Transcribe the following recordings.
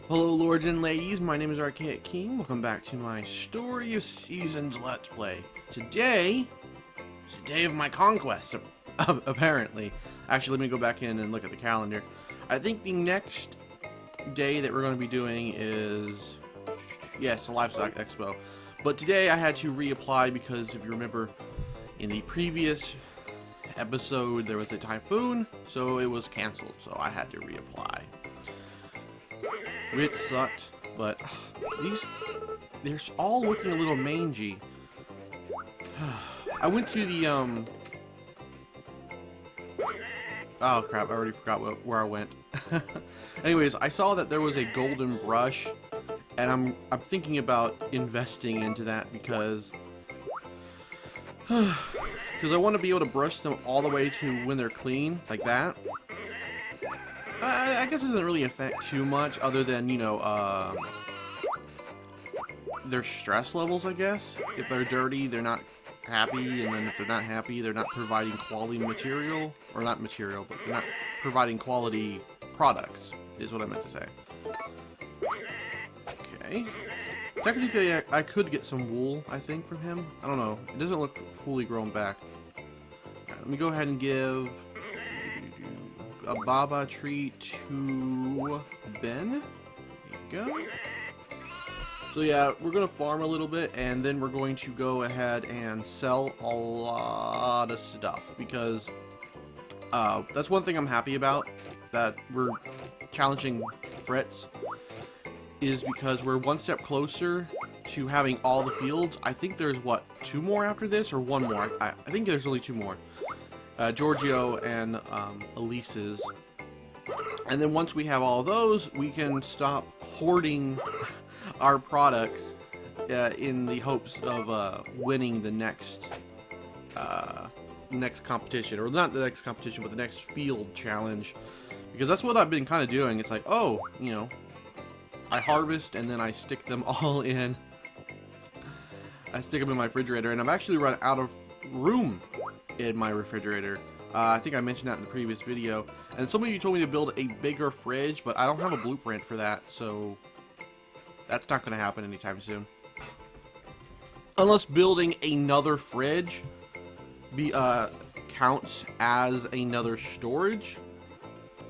Hello lords and ladies, my name is ArchaicKing. Welcome back to my Story of Seasons Let's Play. Today is the day of my conquest, apparently. Actually, let me go back in and look at the calendar. I think the next day that we're going to be doing is, yes, the Livestock Expo. But today I had to reapply because if you remember in the previous episode there was a typhoon, so it was cancelled, so I had to reapply. Which sucked, but they're all looking a little mangy. I went to the, oh crap, I already forgot where I went. Anyways, I saw that there was a golden brush, and I'm thinking about investing into that because I want to be able to brush them all the way to when they're clean, like that. I guess it doesn't really affect too much other than, you know, their stress levels, I guess. If they're dirty, they're not happy, and then if they're not happy, they're not providing quality material, or not material, but they're not providing quality products, is what I meant to say. Okay. Technically, I could get some wool, I think, from him. I don't know. It doesn't look fully grown back. Right, let me go ahead and give a Baba tree to Ben. There you go. So yeah, we're gonna farm a little bit, and then we're going to go ahead and sell a lot of stuff because that's one thing I'm happy about, that we're challenging Fritz, is because we're one step closer to having all the fields. I think there's, what, 2 more after this, or 1 more? I think there's only 2 more. Giorgio and Elise's. And then once we have all of those, we can stop hoarding our products in the hopes of winning the next competition. Or not the next competition, but the next field challenge. Because that's what I've been kind of doing. It's like, oh, you know, I harvest and then I stick them all in. I stick them in my refrigerator, and I've actually run out of room in my refrigerator. I think I mentioned that in the previous video. And some of you told me to build a bigger fridge, but I don't have a blueprint for that, so that's not going to happen anytime soon. Unless building another fridge counts as another storage.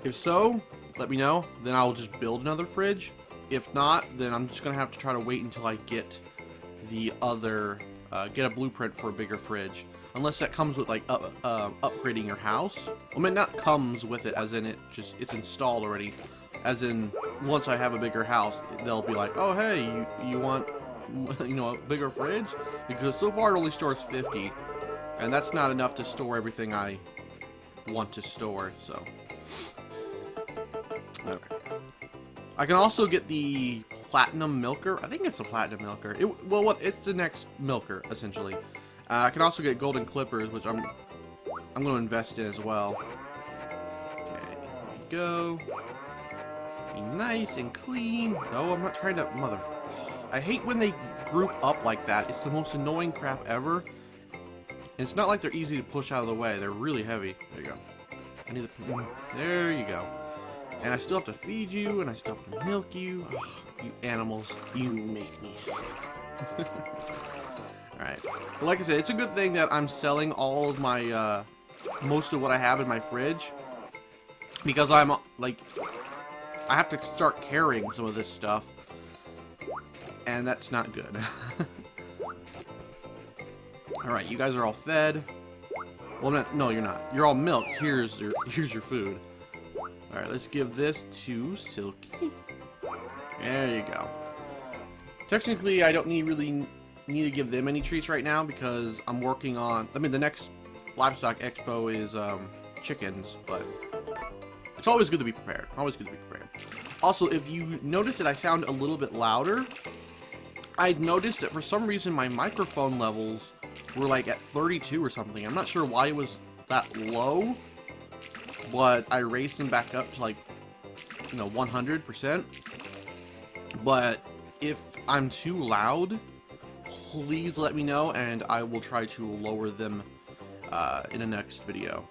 If so, let me know. Then I'll just build another fridge. If not, then I'm just going to have to try to wait until I get the other, get a blueprint for a bigger fridge. Unless that comes with, like, upgrading your house. I mean, not comes with it, as in it's installed already. As in, once I have a bigger house, they'll be like, oh, hey, you want, you know, a bigger fridge? Because so far it only stores 50. And that's not enough to store everything I want to store, so. Okay. I can also get the platinum milker. I think it's the platinum milker. It's the next milker, essentially. I can also get golden clippers, which I'm going to invest in as well. Okay, here we go. Be nice and clean. No, I'm not trying to... I hate when they group up like that. It's the most annoying crap ever. And it's not like they're easy to push out of the way. They're really heavy. There you go. I need to... There you go. And I still have to feed you, and I still have to milk you. Ugh, you animals. You make me sick. Alright. But like I said, it's a good thing that I'm selling all of my, most of what I have in my fridge. Because I'm, like, I have to start carrying some of this stuff. And that's not good. Alright, you guys are all fed. Well, no, you're not. You're all milked. Here's your food. Alright, let's give this to Silky. There you go. Technically, I don't really need to give them any treats right now because I'm working on... I mean, the next Livestock Expo is chickens, but it's always good to be prepared. Always good to be prepared. Also, if you notice that I sound a little bit louder, I'd noticed that for some reason my microphone levels were like at 32 or something. I'm not sure why it was that low, but I raised them back up to, like, you know, 100%. But if I'm too loud, please let me know, and I will try to lower them in the next video.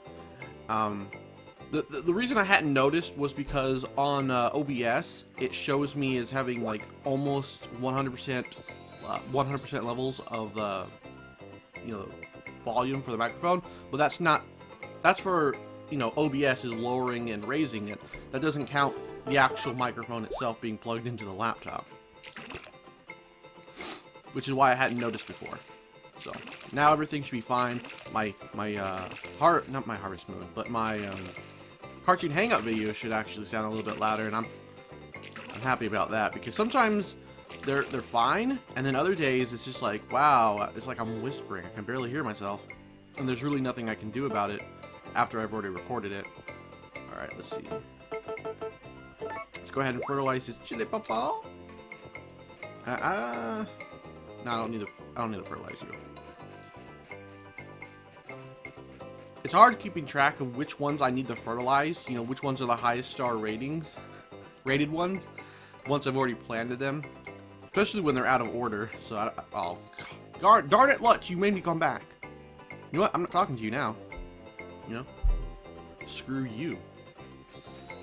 The reason I hadn't noticed was because on OBS it shows me as having like almost 100% levels of the volume for the microphone, but that's not. That's for OBS is lowering and raising it. That doesn't count the actual microphone itself being plugged into the laptop, which is why I hadn't noticed before. So now everything should be fine. My not my Harvest Moon, but my cartoon hangout video should actually sound a little bit louder, and I'm happy about that, because sometimes they're fine, and then other days it's just like, wow, it's like I'm whispering. I can barely hear myself, and there's really nothing I can do about it after I've already recorded it. All right, let's see. Let's go ahead and fertilize this chili papa. No, I don't need to fertilize you. It's hard keeping track of which ones I need to fertilize, which ones are the highest star rated ones, once I've already planted them, especially when they're out of order. So, darn it, Lutz, you made me come back. You know what, I'm not talking to you now, screw you.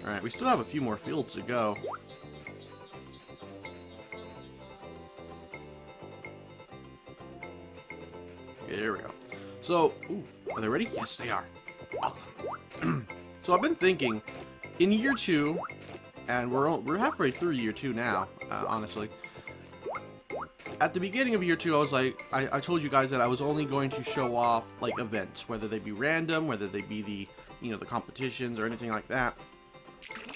Alright, we still have a few more fields to go. Okay, there we go. So, ooh, are they ready? Yes, they are. Awesome. So I've been thinking, in year 2, and we're halfway through year 2 now, honestly. At the beginning of year 2, I was like, I told you guys that I was only going to show off like events, whether they be random, whether they be the the competitions or anything like that.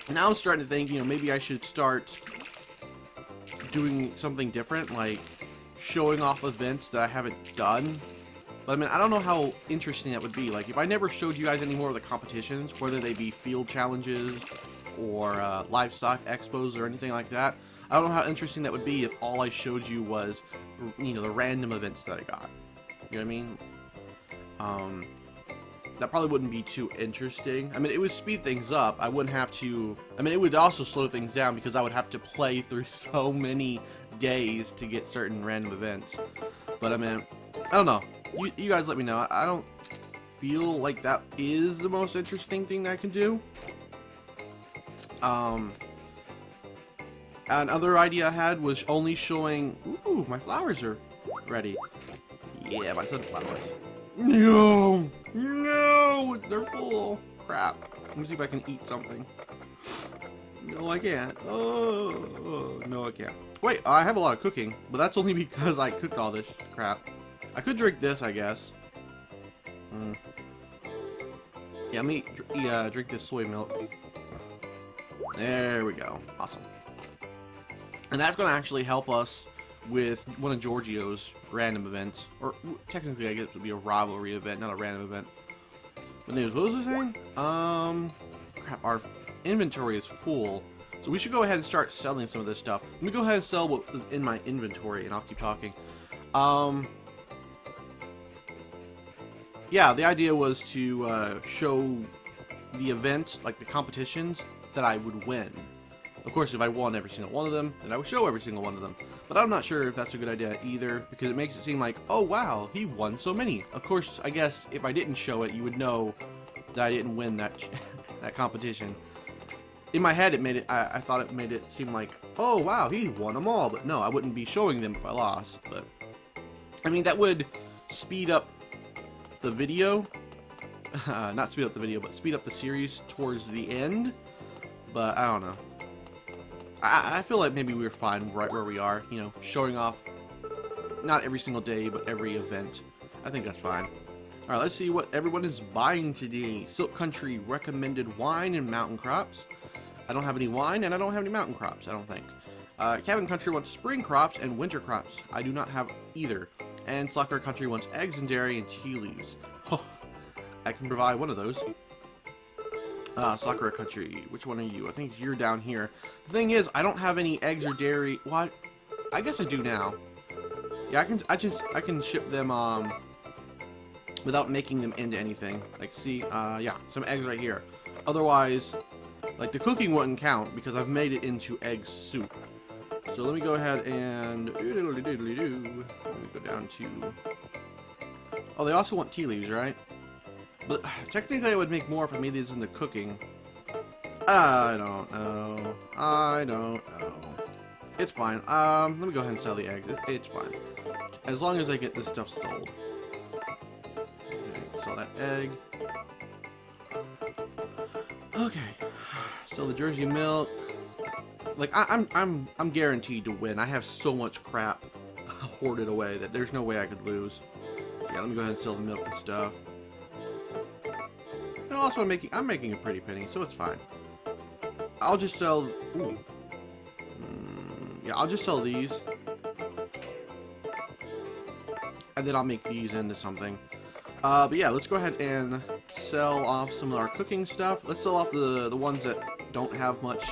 Now I'm starting to think, maybe I should start doing something different, like showing off events that I haven't done. But I mean, I don't know how interesting that would be. Like, if I never showed you guys any more of the competitions, whether they be field challenges or livestock expos or anything like that, I don't know how interesting that would be if all I showed you was, the random events that I got. You know what I mean? That probably wouldn't be too interesting. I mean, it would speed things up. I wouldn't have to... I mean, it would also slow things down because I would have to play through so many days to get certain random events. But I mean, I don't know. You guys let me know. I don't feel like that is the most interesting thing that I can do. Another idea I had was only showing... Ooh, my flowers are ready. Yeah, my sunflowers. No! No! They're full. Crap. Let me see if I can eat something. No, I can't. Oh, no, I can't. Wait, I have a lot of cooking, but that's only because I cooked all this crap. I could drink this, I guess. Yeah, let me drink this soy milk. There we go. Awesome. And that's going to actually help us with one of Giorgio's random events. Or, technically, I guess it would be a rivalry event, not a random event. But anyways, what was I saying? Crap, our inventory is full. So we should go ahead and start selling some of this stuff. Let me go ahead and sell what is in my inventory, and I'll keep talking. Yeah, the idea was to show the events, like the competitions, that I would win. Of course, if I won every single one of them, then I would show every single one of them. But I'm not sure if that's a good idea either, because it makes it seem like, oh wow, he won so many. Of course, I guess if I didn't show it, you would know that I didn't win that that competition. In my head, I thought it made it seem like, oh wow, he won them all. But no, I wouldn't be showing them if I lost. But I mean, that would speed up the video. Not speed up the video, but speed up the series towards the end. But I don't know. I feel like maybe we're fine right where we are, showing off not every single day, but every event. I think that's fine. Alright, let's see what everyone is buying today. Silk Country recommended wine and mountain crops. I don't have any wine, and I don't have any mountain crops, I don't think. Cabin Country wants spring crops and winter crops. I do not have either. And Soccer Country wants eggs and dairy and tea leaves. Oh, I can provide one of those. Sakura Country, which one are you? I think you're down here. The thing is, I don't have any eggs or dairy. What? I guess I do now. Yeah, I can ship them without making them into anything. Like, see, yeah, some eggs right here. Otherwise, like, the cooking wouldn't count because I've made it into egg soup. So let me go ahead and let me go down to. Oh, they also want tea leaves, right? But technically I would make more if I made these into cooking. I don't know. I don't know. It's fine. Let me go ahead and sell the eggs. It's fine. As long as I get this stuff sold. Okay, sell that egg. Okay. Sell the Jersey milk. Like I'm guaranteed to win. I have so much crap hoarded away that there's no way I could lose. Yeah, let me go ahead and sell the milk and stuff. And also I'm making a pretty penny, so it's fine. I'll just sell. Ooh. Yeah, I'll just sell these, and then I'll make these into something. But yeah, let's go ahead and sell off some of our cooking stuff. Let's sell off the ones that don't have much.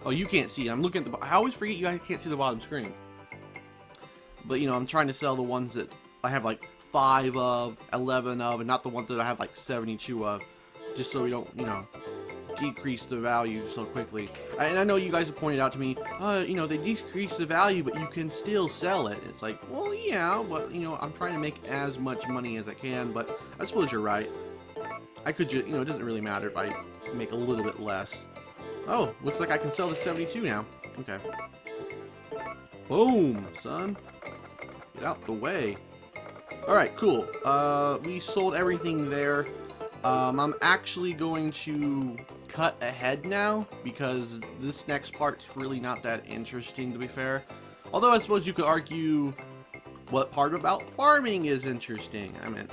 Oh, you can't see. I'm looking at the. I always forget you guys can't see the bottom screen. But you know, I'm trying to sell the ones that I have like 5 of, 11 of, and not the ones that I have like 72 of, just so we don't, you know, decrease the value so quickly. And I know you guys have pointed out to me, you know, they decrease the value, but you can still sell it. It's like, well, yeah, but, you know, I'm trying to make as much money as I can, but I suppose you're right. I could just, you know, it doesn't really matter if I make a little bit less. Oh, looks like I can sell the 72 now. Okay. Boom, son. Get out the way. Alright, cool. We sold everything there. I'm actually going to cut ahead now because this next part's really not that interesting, to be fair. Although I suppose you could argue what part about farming is interesting. I mean,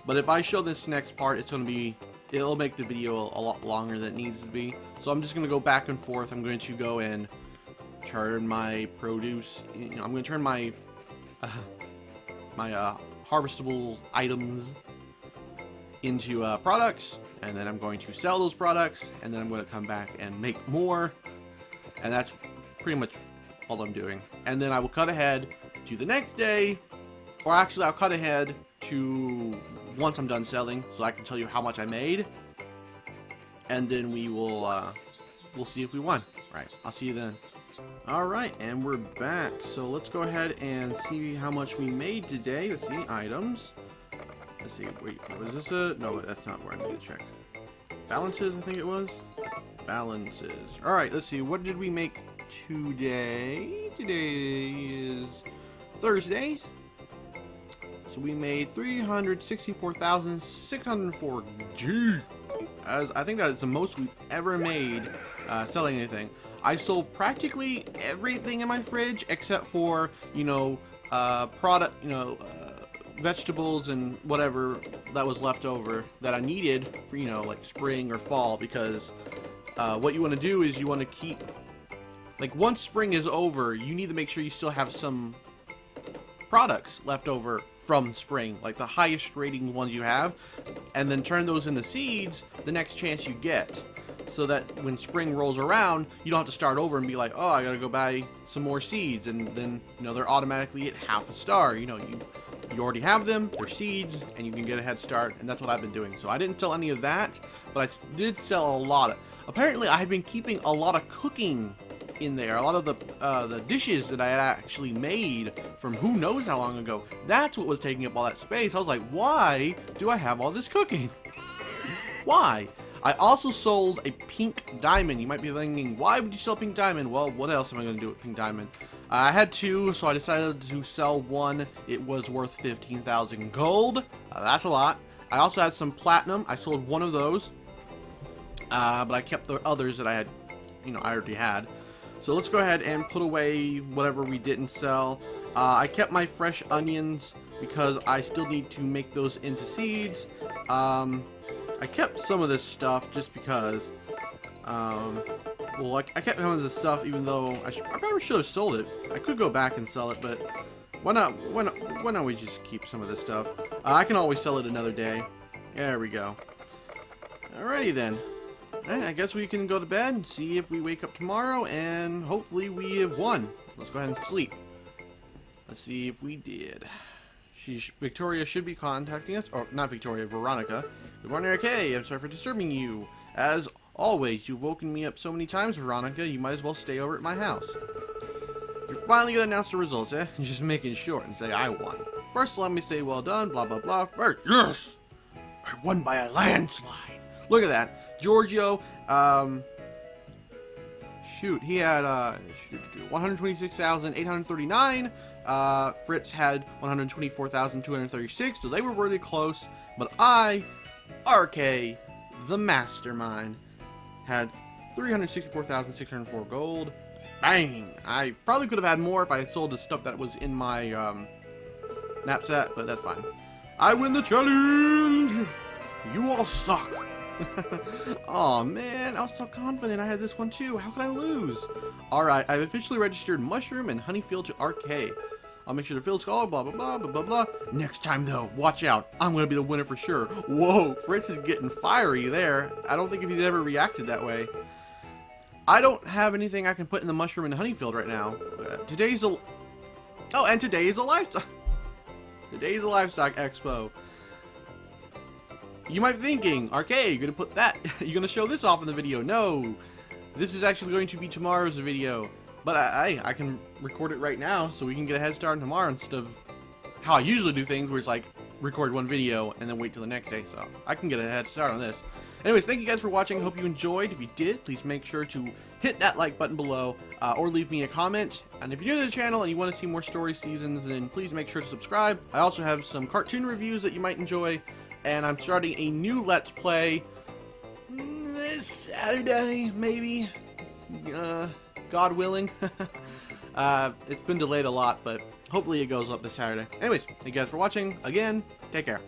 but if I show this next part, it'll make the video a lot longer than it needs to be. So I'm just going to go back and forth. I'm going to go and turn my produce, you know, I'm going to turn my harvestable items into products, and then I'm going to sell those products, and then I'm going to come back and make more, and that's pretty much all I'm doing. And then I will cut ahead to the next day, or actually I'll cut ahead to once I'm done selling, so I can tell you how much I made, and then we will we'll see if we won. Right, I'll see you then. Alright, and we're back. So let's go ahead and see how much we made today. Let's see, items. Let's see, wait, was this a... No, that's not where I need to check. Balances, I think it was. Balances. Alright, let's see, what did we make today? Today is Thursday. So we made 364,604 G. I think that is the most we've ever made selling anything. I sold practically everything in my fridge except for, you know, vegetables and whatever that was left over that I needed for, you know, like spring or fall, because what you want to do is you want to keep, like, once spring is over, you need to make sure you still have some products left over from spring, like the highest rating ones you have, and then turn those into seeds the next chance you get, so that when spring rolls around, you don't have to start over and be like, oh, I gotta go buy some more seeds, and then, you know, they're automatically at half a star. You know, you already have them, they're seeds, and you can get a head start, and that's what I've been doing. So I didn't sell any of that, but I did sell a lot. Apparently, I had been keeping a lot of cooking in there, a lot of the dishes that I had actually made from who knows how long ago. That's what was taking up all that space. I was like, why do I have all this cooking? Why? I also sold a pink diamond. You might be thinking, why would you sell a pink diamond? Well, what else am I going to do with pink diamond? I had 2, so I decided to sell 1. It was worth 15,000 gold. That's a lot. I also had some platinum. I sold 1 of those. But I kept the others that I had, you know, I already had. So let's go ahead and put away whatever we didn't sell. I kept my fresh onions because I still need to make those into seeds. I kept some of this stuff just because, well, like, I kept some of this stuff even though I probably should have sold it. I could go back and sell it, but why not we just keep some of this stuff? I can always sell it another day. There we go. Alrighty then. I guess we can go to bed and see if we wake up tomorrow, and hopefully we have won. Let's go ahead and sleep. Let's see if we did. Victoria should be contacting us. Or, not Victoria, Veronica. Good morning, Archaicking. I'm sorry for disturbing you. As always, you've woken me up so many times, Veronica, you might as well stay over at my house. You're finally going to announce the results, eh? You're just making it short and say I won. First, let me say well done, blah, blah, blah. First, yes! I won by a landslide. Look at that. Giorgio, shoot, he had 126,839. Fritz had 124,236, so they were really close. But I, RK, the mastermind, had 364,604 gold. Bang! I probably could have had more if I sold the stuff that was in my knapsack, but that's fine. I win the challenge! You all suck! Oh man, I was so confident I had this one too. How could I lose? Alright, I've officially registered Mushroom and Honeyfield to Arcade. I'll make sure to fill skull, blah blah blah blah blah blah. Next time though, watch out. I'm gonna be the winner for sure. Whoa, Fritz is getting fiery there. I don't think if he's ever reacted that way. I don't have anything I can put in the Mushroom and Honeyfield right now. Today's a livestock. Today's a livestock expo. You might be thinking, Arcade, you're gonna put that, you're gonna show this off in the video. No, this is actually going to be tomorrow's video. But I can record it right now so we can get a head start on tomorrow instead of how I usually do things, where it's like record one video and then wait till the next day. So I can get a head start on this. Anyways, thank you guys for watching. Hope you enjoyed. If you did, please make sure to hit that like button below or leave me a comment. And if you're new to the channel and you want to see more story seasons, then please make sure to subscribe. I also have some cartoon reviews that you might enjoy. And I'm starting a new Let's Play this Saturday, maybe. God willing. It's been delayed a lot, but hopefully it goes up this Saturday. Anyways, thank you guys for watching. Again, take care.